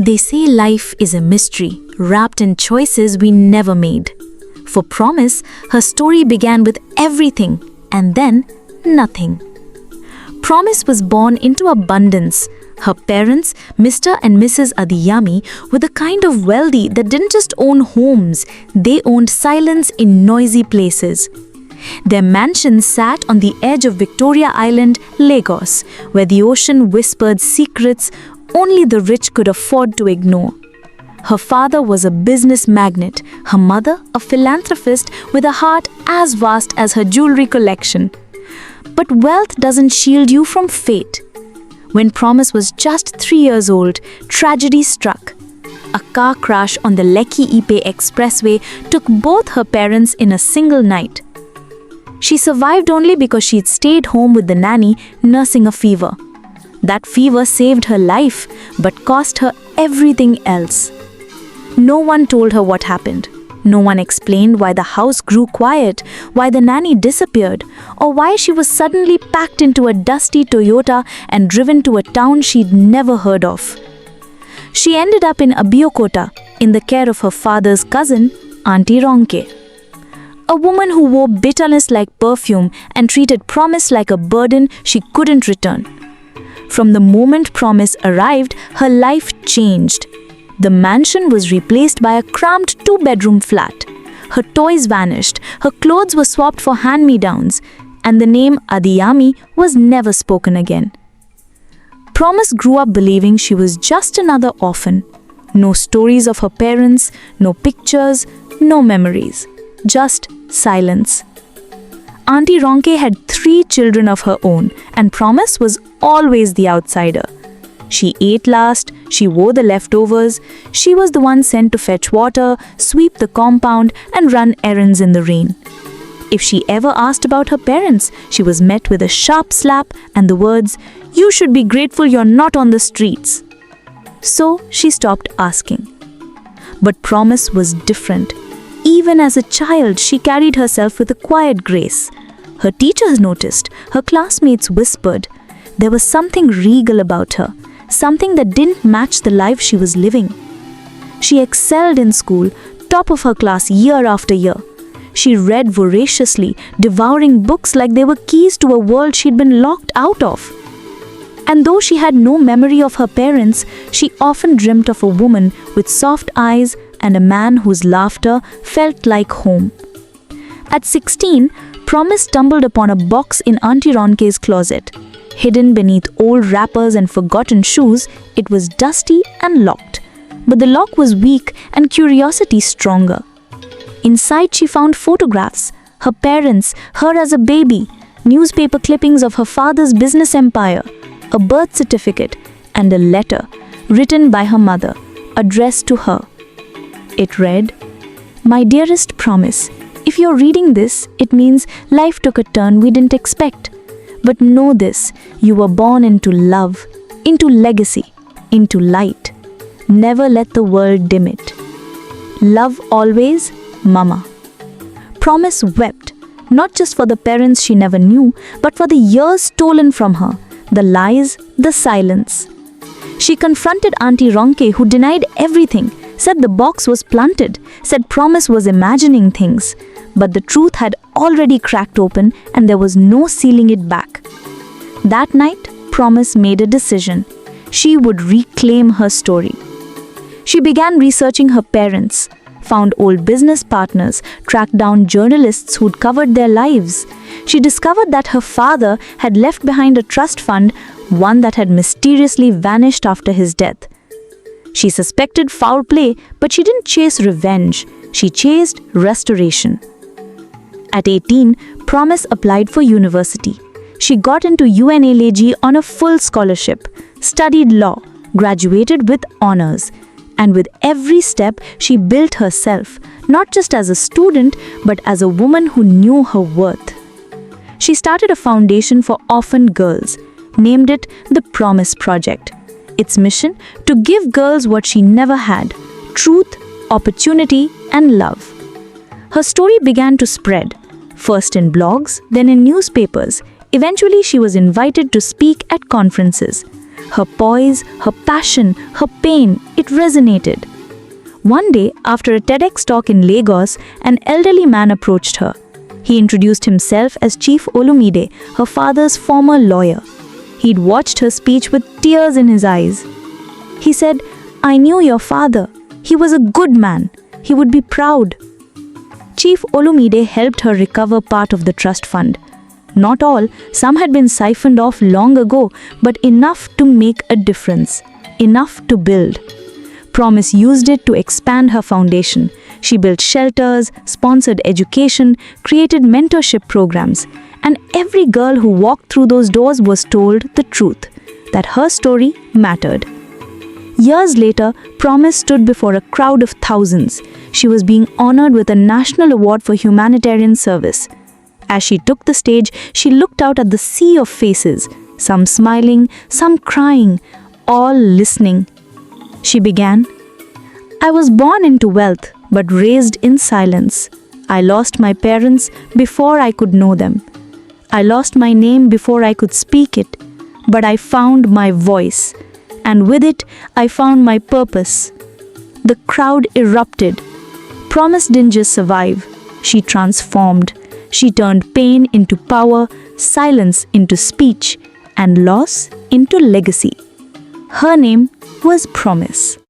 They say life is a mystery, wrapped in choices we never made. For Promise, her story began with everything and then nothing. Promise was born into abundance. Her parents, Mr. and Mrs. Adiyami, were the kind of wealthy that didn't just own homes, they owned silence in noisy places. Their mansion sat on the edge of Victoria Island, Lagos, where the ocean whispered secrets only the rich could afford to ignore. Her father was a business magnate, her mother a philanthropist with a heart as vast as her jewelry collection. But wealth doesn't shield you from fate. When Promise was just 3 years old, tragedy struck. A car crash on the Lekki-Ipe Expressway took both her parents in a single night. She survived only because she'd stayed home with the nanny nursing a fever. That fever saved her life, but cost her everything else. No one told her what happened. No one explained why the house grew quiet, why the nanny disappeared, or why she was suddenly packed into a dusty Toyota and driven to a town she'd never heard of. She ended up in Abeokuta, in the care of her father's cousin, Auntie Ronke. A woman who wore bitterness like perfume and treated Promise like a burden she couldn't return. From the moment Promise arrived, her life changed. The mansion was replaced by a cramped 2-bedroom flat. Her toys vanished, her clothes were swapped for hand-me-downs, and the name Adiyami was never spoken again. Promise grew up believing she was just another orphan. No stories of her parents, no pictures, no memories. Just silence. Auntie Ronke had 3 children of her own, and Promise was always the outsider. She ate last, she wore the leftovers, she was the one sent to fetch water, sweep the compound, and run errands in the rain. If she ever asked about her parents, she was met with a sharp slap and the words, "You should be grateful you're not on the streets." So she stopped asking. But Promise was different. Even as a child, she carried herself with a quiet grace. Her teachers noticed, her classmates whispered. There was something regal about her, something that didn't match the life she was living. She excelled in school, top of her class year after year. She read voraciously, devouring books like they were keys to a world she'd been locked out of. And though she had no memory of her parents, she often dreamt of a woman with soft eyes and a man whose laughter felt like home. At 16, Promise stumbled upon a box in Auntie Ronke's closet. Hidden beneath old wrappers and forgotten shoes, it was dusty and locked. But the lock was weak and curiosity stronger. Inside she found photographs, her parents, her as a baby, newspaper clippings of her father's business empire, a birth certificate, and a letter written by her mother, addressed to her. It read, "My dearest Promise, if you're reading this, it means life took a turn we didn't expect. But know this, you were born into love, into legacy, into light. Never let the world dim it. Love always, Mama." Promise wept, not just for the parents she never knew, but for the years stolen from her, the lies, the silence. She confronted Auntie Ronke, who denied everything, said the box was planted, said Promise was imagining things. But the truth had already cracked open and there was no sealing it back. That night, Promise made a decision. She would reclaim her story. She began researching her parents, found old business partners, tracked down journalists who'd covered their lives. She discovered that her father had left behind a trust fund, one that had mysteriously vanished after his death. She suspected foul play, but she didn't chase revenge. She chased restoration. At 18, Promise applied for university. She got into UNLAG on a full scholarship, studied law, graduated with honors. And with every step, she built herself, not just as a student, but as a woman who knew her worth. She started a foundation for orphan girls, named it the Promise Project. Its mission, to give girls what she never had, truth, opportunity, and love. Her story began to spread, first in blogs, then in newspapers. Eventually, she was invited to speak at conferences. Her poise, her passion, her pain, it resonated. One day, after a TEDx talk in Lagos, an elderly man approached her. He introduced himself as Chief Olumide, her father's former lawyer. He'd watched her speech with tears in his eyes. He said, "I knew your father. He was a good man. He would be proud." Chief Olumide helped her recover part of the trust fund. Not all, some had been siphoned off long ago, but enough to make a difference, enough to build. Promise used it to expand her foundation. She built shelters, sponsored education, created mentorship programs, and every girl who walked through those doors was told the truth, that her story mattered. Years later, Promise stood before a crowd of thousands. She was being honored with a national award for humanitarian service. As she took the stage, she looked out at the sea of faces, some smiling, some crying, all listening. She began, "I was born into wealth, but raised in silence. I lost my parents before I could know them. I lost my name before I could speak it, but I found my voice, and with it, I found my purpose." The crowd erupted. Promise didn't just survive, she transformed. She turned pain into power, silence into speech, and loss into legacy. Her name was Promise.